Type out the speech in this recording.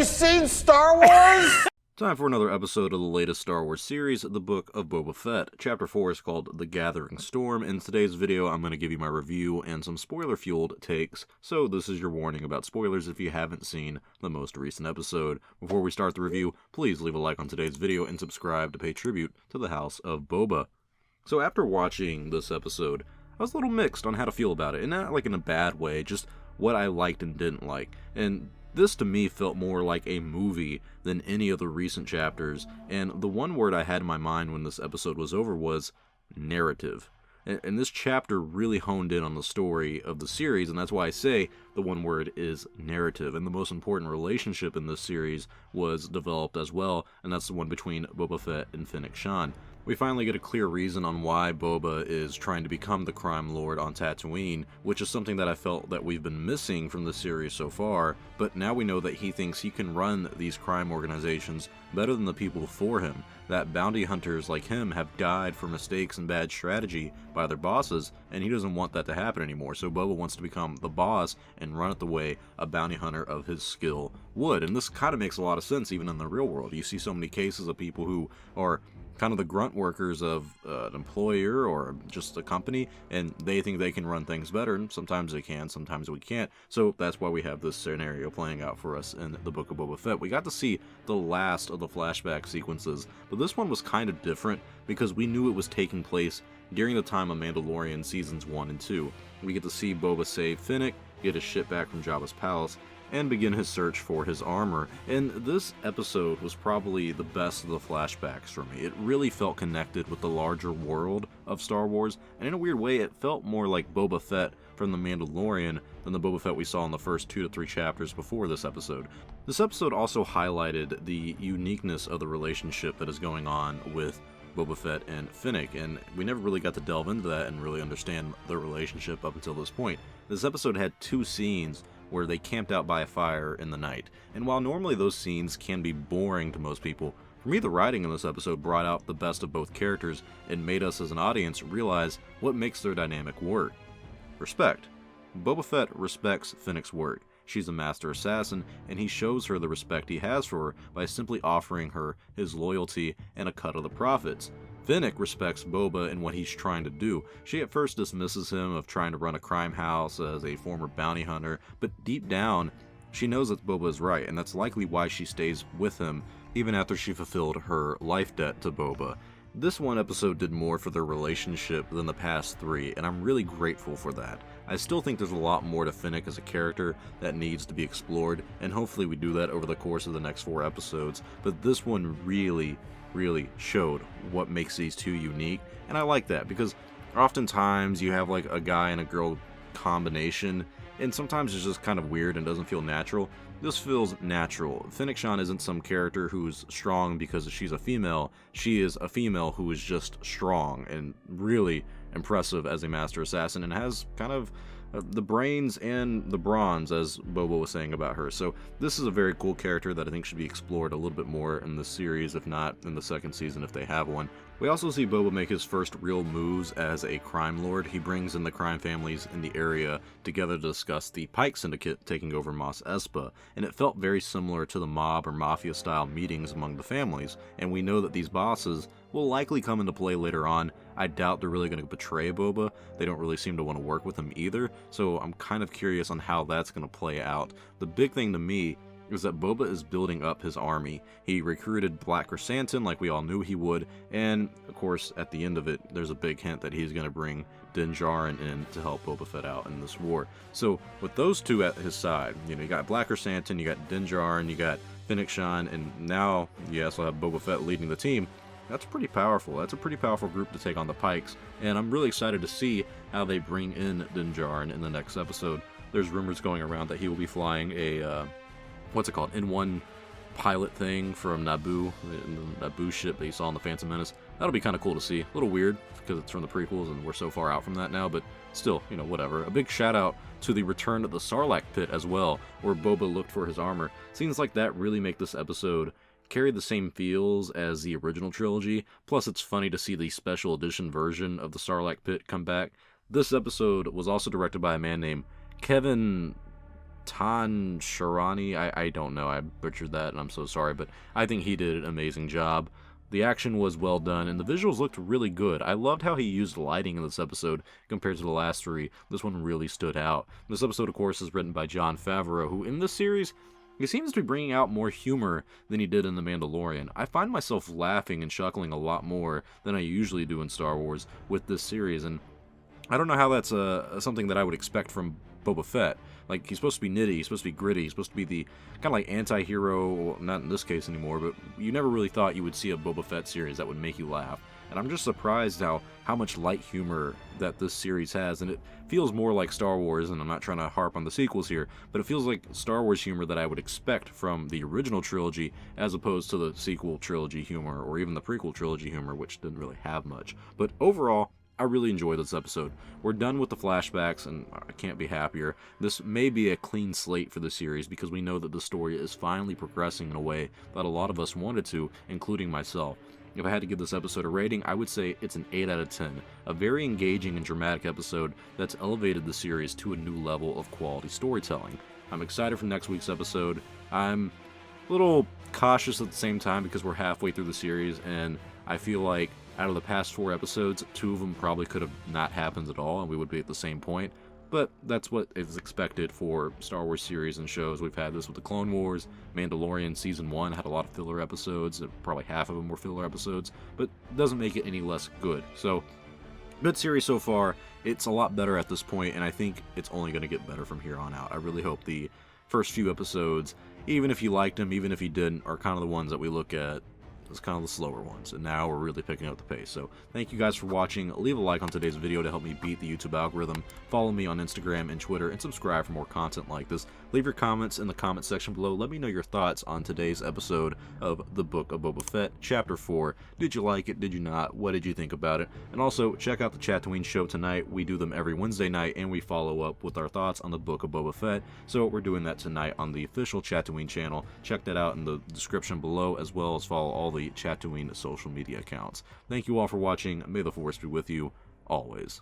you seen Star Wars? Time for another episode of the latest Star Wars series, The Book of Boba Fett. Chapter 4 is called The Gathering Storm. In today's video, I'm going to give you my review and some spoiler-fueled takes, so this is your warning about spoilers if you haven't seen the most recent episode. Before we start the review, please leave a like on today's video and subscribe to pay tribute to the House of Boba. So after watching this episode, I was a little mixed on how to feel about it, and not like in a bad way, just what I liked and didn't like. And this to me felt more like a movie than any of the recent chapters, and the one word I had in my mind when this episode was over was narrative. And this chapter really honed in on the story of the series, and that's why I say the one word is narrative. And the most important relationship in this series was developed as well, and that's the one between Boba Fett and Fennec Shand. We finally get a clear reason on why Boba is trying to become the crime lord on Tatooine, which is something that I felt that we've been missing from the series so far, but now we know that he thinks he can run these crime organizations better than the people before him, that bounty hunters like him have died for mistakes and bad strategy by their bosses, and he doesn't want that to happen anymore, so Boba wants to become the boss and run it the way a bounty hunter of his skill would. And this kind of makes a lot of sense even in the real world. You see so many cases of people who are kind of the grunt workers of an employer or just a company, and they think they can run things better, and sometimes they can, sometimes we can't. So that's why we have this scenario playing out for us in the Book of Boba Fett. We got to see the last of the flashback sequences, but this one was kind of different because we knew it was taking place during the time of Mandalorian Seasons 1 and 2. We get to see Boba save Fennec, get his ship back from Jabba's palace, and begin his search for his armor. And this episode was probably the best of the flashbacks for me. It really felt connected with the larger world of Star Wars, and in a weird way, it felt more like Boba Fett from The Mandalorian than the Boba Fett we saw in the first 2 to 3 chapters before this episode. This episode also highlighted the uniqueness of the relationship that is going on with Boba Fett and Fennec, and we never really got to delve into that and really understand their relationship up until this point. This episode had 2 scenes where they camped out by a fire in the night, and while normally those scenes can be boring to most people, for me the writing in this episode brought out the best of both characters and made us as an audience realize what makes their dynamic work. Respect. Boba Fett respects Fennec's work. She's a master assassin, and he shows her the respect he has for her by simply offering her his loyalty and a cut of the profits. Fennec respects Boba and what he's trying to do. She at first dismisses him of trying to run a crime house as a former bounty hunter, but deep down, she knows that Boba is right, and that's likely why she stays with him even after she fulfilled her life debt to Boba. This one episode did more for their relationship than the past 3, and I'm really grateful for that. I still think there's a lot more to Fennec as a character that needs to be explored, and hopefully we do that over the course of the next 4 episodes, but this one really showed what makes these 2 unique, and I like that because oftentimes you have like a guy and a girl combination, and sometimes it's just kind of weird and doesn't feel natural. This feels natural. Fennec Shand isn't some character who's strong because she's a female. She is a female who is just strong and really impressive as a master assassin and has kind of the brains and the bronze, as Boba was saying about her. So this is a very cool character that I think should be explored a little bit more in the series, if not in the second season if they have one. We also see Boba make his first real moves as a crime lord. He brings in the crime families in the area together to discuss the Pike Syndicate taking over Mos Espa, and it felt very similar to the mob or mafia style meetings among the families, and we know that these bosses will likely come into play later on. I doubt they're really going to betray Boba. They don't really seem to want to work with him either, so I'm kind of curious on how that's going to play out. The big thing to me is that Boba is building up his army. He recruited Black Chrysanthemum like we all knew he would, and of course at the end of it there's a big hint that he's going to bring Din Djarin in to help Boba Fett out in this war. So with those 2 at his side, you got Black Chrysanthemum, you got Din Djarin, you got Fennec Shand, and now you also have Boba Fett leading the team. That's pretty powerful. That's a pretty powerful group to take on the Pikes, and I'm really excited to see how they bring in Din Djarin in the next episode. There's rumors going around that he will be flying a N1 pilot thing from Naboo, the Naboo ship that you saw in the Phantom Menace. That'll be kind of cool to see. A little weird because it's from the prequels and we're so far out from that now, but still, whatever. A big shout out to the return of the Sarlacc Pit as well, where Boba looked for his armor. Scenes like that really make this episode carry the same feels as the original trilogy, plus it's funny to see the special edition version of the Sarlacc Pit come back. This episode was also directed by a man named Kevin Tan Sharani, I don't know, I butchered that and I'm so sorry, but I think he did an amazing job. The action was well done, and the visuals looked really good. I loved how he used lighting in this episode compared to the last three. This one really stood out. This episode, of course, is written by Jon Favreau, who in this series, he seems to be bringing out more humor than he did in The Mandalorian. I find myself laughing and chuckling a lot more than I usually do in Star Wars with this series, and I don't know how that's something that I would expect from Boba Fett. Like, he's supposed to be nitty, he's supposed to be gritty, he's supposed to be the kind of like anti-hero, well, not in this case anymore, but you never really thought you would see a Boba Fett series that would make you laugh. And I'm just surprised how much light humor that this series has, and it feels more like Star Wars, and I'm not trying to harp on the sequels here, but it feels like Star Wars humor that I would expect from the original trilogy, as opposed to the sequel trilogy humor, or even the prequel trilogy humor, which didn't really have much. But overall, I really enjoyed this episode. We're done with the flashbacks, and I can't be happier. This may be a clean slate for the series, because we know that the story is finally progressing in a way that a lot of us wanted to, including myself. If I had to give this episode a rating, I would say it's an 8 out of 10. A very engaging and dramatic episode that's elevated the series to a new level of quality storytelling. I'm excited for next week's episode. I'm a little cautious at the same time because we're halfway through the series, and I feel like out of the past 4 episodes, 2 of them probably could have not happened at all, and we would be at the same point. But that's what is expected for Star Wars series and shows. We've had this with the Clone Wars. Mandalorian Season 1 had a lot of filler episodes. Probably half of them were filler episodes. But it doesn't make it any less good. So, good series so far. It's a lot better at this point, and I think it's only going to get better from here on out. I really hope the first few episodes, even if you liked them, even if you didn't, are kind of the ones that we look at as kind of the slower ones, and now we're really picking up the pace. So thank you guys for watching. Leave a like on today's video to help me beat the YouTube algorithm. Follow me on Instagram and Twitter, and subscribe for more content like this. Leave your comments in the comment section below. Let me know your thoughts on today's episode of the Book of Boba Fett, Chapter 4. Did you like it? Did you not? What did you think about it? And also, check out the Tatooine show tonight. We do them every Wednesday night, and we follow up with our thoughts on the Book of Boba Fett. So we're doing that tonight on the official Tatooine channel. Check that out in the description below, as well as follow all the Tatooine social media accounts. Thank you all for watching. May the Force be with you always.